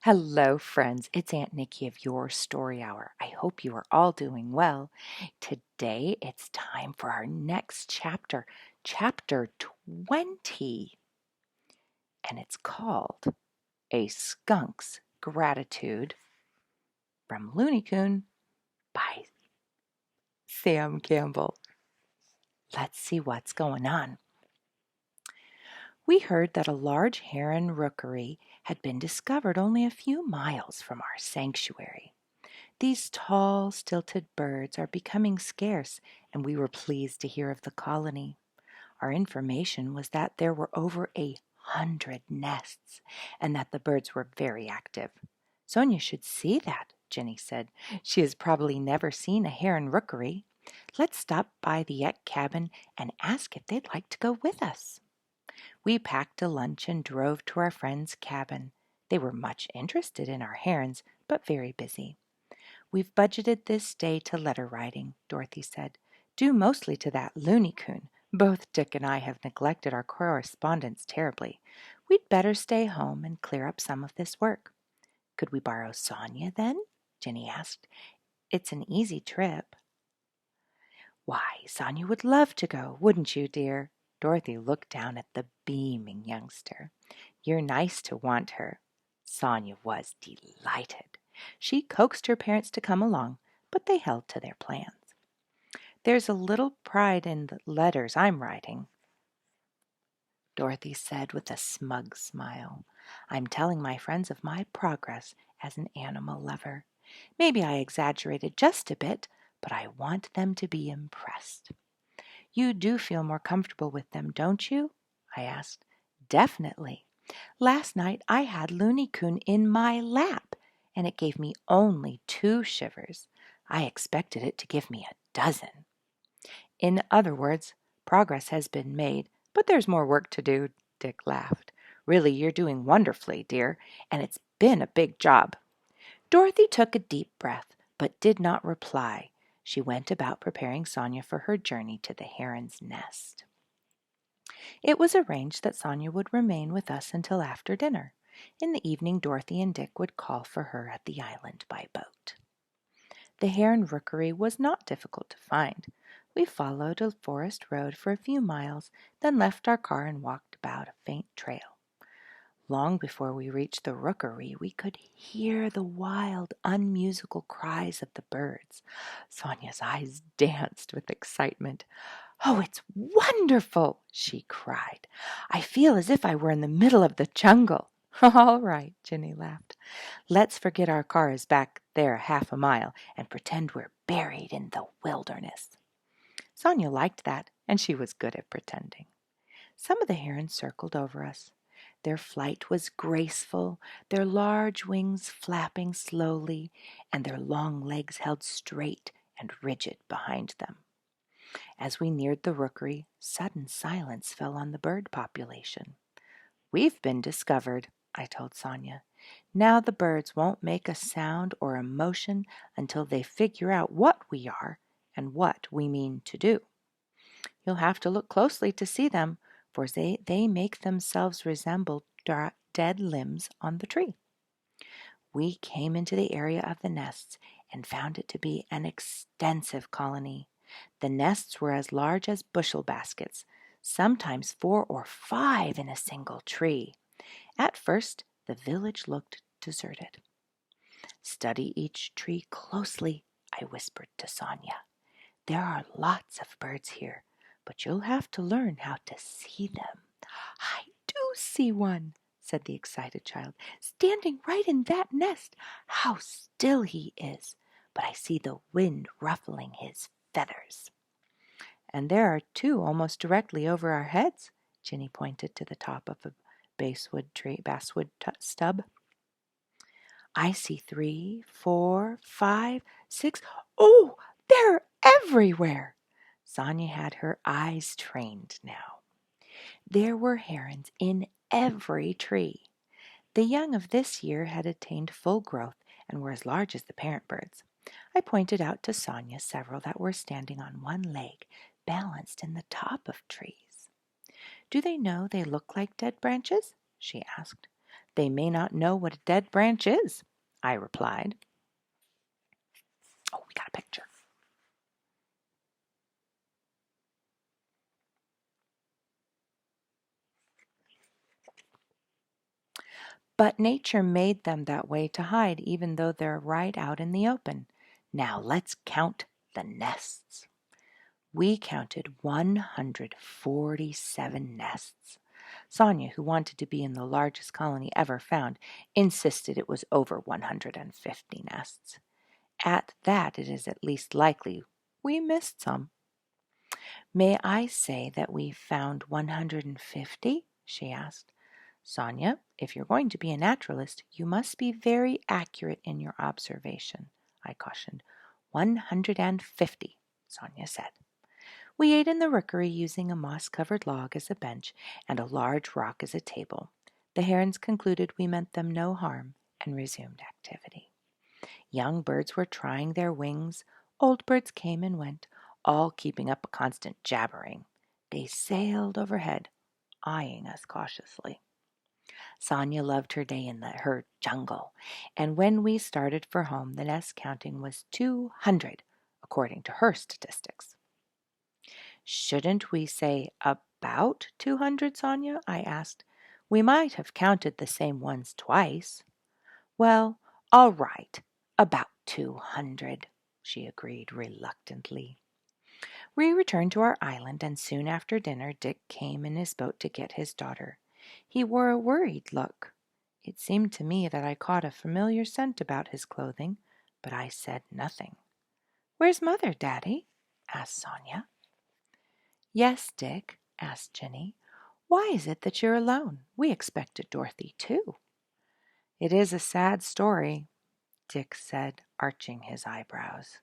Hello, friends. It's Aunt Nikki of Your Story Hour. I hope you are all doing well. Today, it's time for our next chapter, chapter 20, and it's called A Skunk's Gratitude from Loony Coon by Sam Campbell. Let's see what's going on. We heard that a large heron rookery had been discovered only a few miles from our sanctuary. These tall, stilted birds are becoming scarce, and we were pleased to hear of the colony. Our information was that there were over 100 nests, and that the birds were very active. Sonia should see that, Jenny said. She has probably never seen a heron rookery. Let's stop by the Eck cabin and ask if they'd like to go with us. We packed a lunch and drove to our friend's cabin. They were much interested in our herons, but very busy. We've budgeted this day to letter writing, Dorothy said, due mostly to that Loony Coon. Both Dick and I have neglected our correspondence terribly. We'd better stay home and clear up some of this work. Could we borrow Sonia then? Jenny asked. It's an easy trip. Why, Sonia would love to go, wouldn't you, dear? Dorothy looked down at the beaming youngster. You're nice to want her. Sonia was delighted. She coaxed her parents to come along, but they held to their plans. There's a little pride in the letters I'm writing, Dorothy said with a smug smile. I'm telling my friends of my progress as an animal lover. Maybe I exaggerated just a bit, but I want them to be impressed. You do feel more comfortable with them, don't you? I asked. Definitely. Last night I had Loony Coon in my lap, and it gave me only 2 shivers. I expected it to give me 12. In other words, progress has been made, but there's more work to do, Dick laughed. Really, you're doing wonderfully, dear, and it's been a big job. Dorothy took a deep breath, but did not reply. She went about preparing Sonia for her journey to the heron's nest. It was arranged that Sonia would remain with us until after dinner. In the evening, Dorothy and Dick would call for her at the island by boat. The heron rookery was not difficult to find. We followed a forest road for a few miles, then left our car and walked about a faint trail. Long before we reached the rookery, we could hear the wild, unmusical cries of the birds. Sonia's eyes danced with excitement. Oh, it's wonderful, she cried. I feel as if I were in the middle of the jungle. All right, Jenny laughed. Let's forget our car is back there 1/2 mile and pretend we're buried in the wilderness. Sonia liked that, and she was good at pretending. Some of the herons circled over us. Their flight was graceful, their large wings flapping slowly, and their long legs held straight and rigid behind them. As we neared the rookery, sudden silence fell on the bird population. We've been discovered, I told Sonia. Now the birds won't make a sound or a motion until they figure out what we are and what we mean to do. You'll have to look closely to see them, for they make themselves resemble dead limbs on the tree. We came into the area of the nests and found it to be an extensive colony. The nests were as large as bushel baskets, sometimes 4 or 5 in a single tree. At first, the village looked deserted. Study each tree closely, I whispered to Sonia. There are lots of birds here, but you'll have to learn how to see them. I do see one, said the excited child, standing right in that nest. How still he is, but I see the wind ruffling his feathers. And there are 2 almost directly over our heads, Jenny pointed to the top of a basswood stub. I see 3, 4, 5, 6. Oh, they're everywhere! Sonia had her eyes trained now. There were herons in every tree. The young of this year had attained full growth and were as large as the parent birds. I pointed out to Sonia several that were standing on one leg, balanced in the top of trees. Do they know they look like dead branches? She asked. They may not know what a dead branch is, I replied. Oh, we got a picture. But nature made them that way to hide, even though they're right out in the open. Now let's count the nests. We counted 147 nests. Sonia, who wanted to be in the largest colony ever found, insisted it was over 150 nests. At that, it is at least likely we missed some. May I say that we found 150? She asked. Sonia, if you're going to be a naturalist, you must be very accurate in your observation, I cautioned. 150, Sonia said. We ate in the rookery using a moss-covered log as a bench and a large rock as a table. The herons concluded we meant them no harm and resumed activity. Young birds were trying their wings. Old birds came and went, all keeping up a constant jabbering. They sailed overhead, eyeing us cautiously. Sonia loved her day in her jungle, and when we started for home, the nest counting was 200, according to her statistics. Shouldn't we say about 200, Sonia? I asked. We might have counted the same ones twice. Well, all right, about 200, she agreed reluctantly. We returned to our island, and soon after dinner Dick came in his boat to get his daughter. He wore a worried look. It seemed to me that I caught a familiar scent about his clothing, but I said nothing. "Where's Mother, Daddy?" asked Sonia. "Yes, Dick," asked Jenny. "Why is it that you're alone? We expected Dorothy, too." "It is a sad story," Dick said, arching his eyebrows.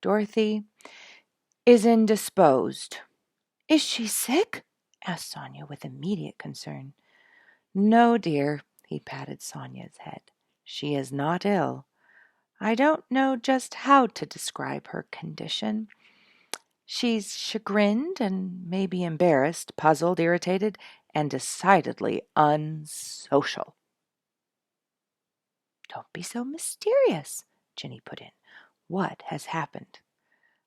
"Dorothy is indisposed." "Is she sick?" asked Sonia with immediate concern. "No, dear," he patted Sonia's head. "She is not ill. I don't know just how to describe her condition. She's chagrined and maybe embarrassed, puzzled, irritated, and decidedly unsocial." "Don't be so mysterious," Jenny put in. "What has happened?"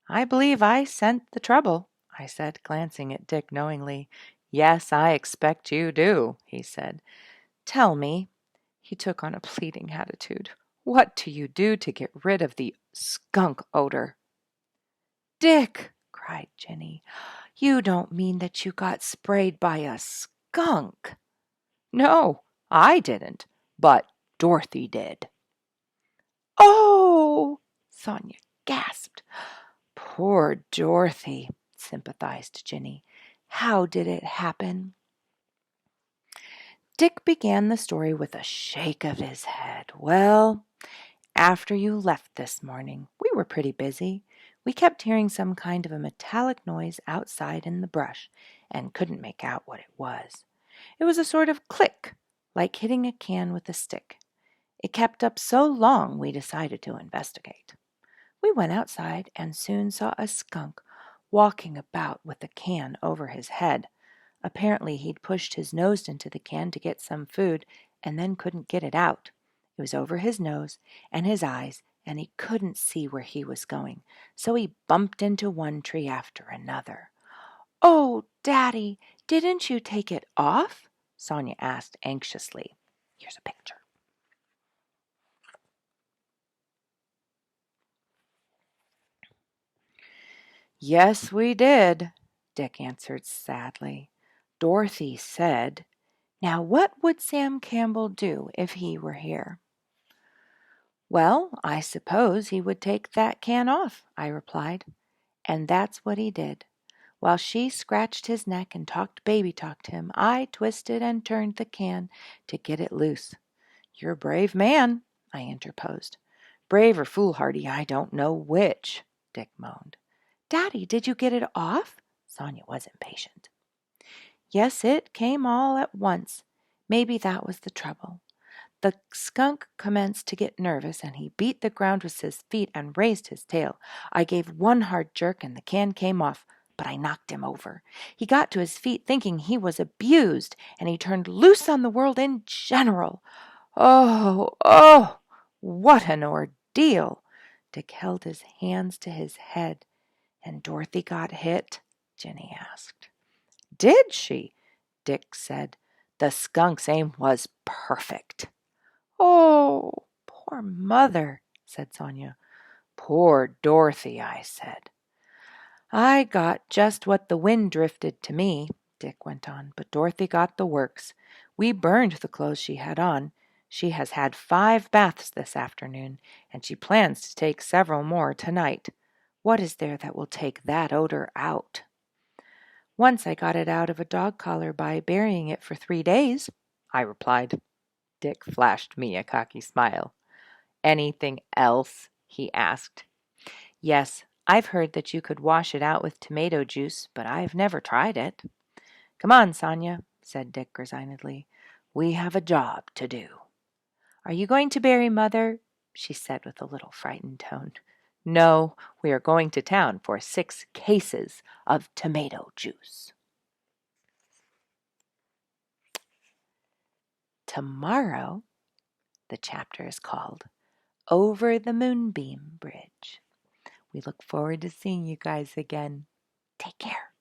"I believe I sent the trouble," I said, glancing at Dick knowingly. "Yes, I expect you do," he said. "Tell me," he took on a pleading attitude, "what do you do to get rid of the skunk odor?" "Dick!" cried Jenny. "You don't mean that you got sprayed by a skunk?" "No, I didn't, but Dorothy did." "Oh!" Sonia gasped. "Poor Dorothy," sympathized Jenny. "How did it happen?" Dick began the story with a shake of his head. "Well, after you left this morning, we were pretty busy. We kept hearing some kind of a metallic noise outside in the brush and couldn't make out what it was. It was a sort of click, like hitting a can with a stick. It kept up so long we decided to investigate. We went outside and soon saw a skunk walking about with a can over his head. Apparently he'd pushed his nose into the can to get some food and then couldn't get it out. It was over his nose and his eyes, and he couldn't see where he was going, so he bumped into one tree after another. "Oh, Daddy, didn't you take it off?" Sonia asked anxiously. Here's a picture. "Yes, we did," Dick answered sadly. "Dorothy said—" Now what would Sam Campbell do if he were here? "Well, I suppose he would take that can off," I replied. And that's what he did. While she scratched his neck and talked baby talk to him, I twisted and turned the can to get it loose. "You're a brave man," I interposed. "Brave or foolhardy, I don't know which," Dick moaned. "Daddy, did you get it off?" Sonia was impatient. "Yes, it came all at once. Maybe that was the trouble. The skunk commenced to get nervous, and he beat the ground with his feet and raised his tail. I gave one hard jerk, and the can came off. but I knocked him over. He got to his feet thinking he was abused, and he turned loose on the world in general. Oh, oh, what an ordeal! Dick held his hands to his head. And Dorothy got hit? Jenny asked. Did she? Dick said. The skunk's aim was perfect. Oh, poor mother, said Sonia. Poor Dorothy, I said. I got just what the wind drifted to me, Dick went on, but Dorothy got the works. We burned the clothes she had on. She has had 5 baths this afternoon, and she plans to take several more tonight. What is there that will take that odor out? Once I got it out of a dog collar by burying it for 3 days, I replied. Dick flashed me a cocky smile. Anything else? He asked. Yes, I've heard that you could wash it out with tomato juice, but I've never tried it. Come on, Sonia, said Dick resignedly. We have a job to do. Are you going to bury Mother? She said with a little frightened tone. No, we are going to town for 6 cases of tomato juice. Tomorrow, the chapter is called Over the Moonbeam Bridge. We look forward to seeing you guys again. Take care.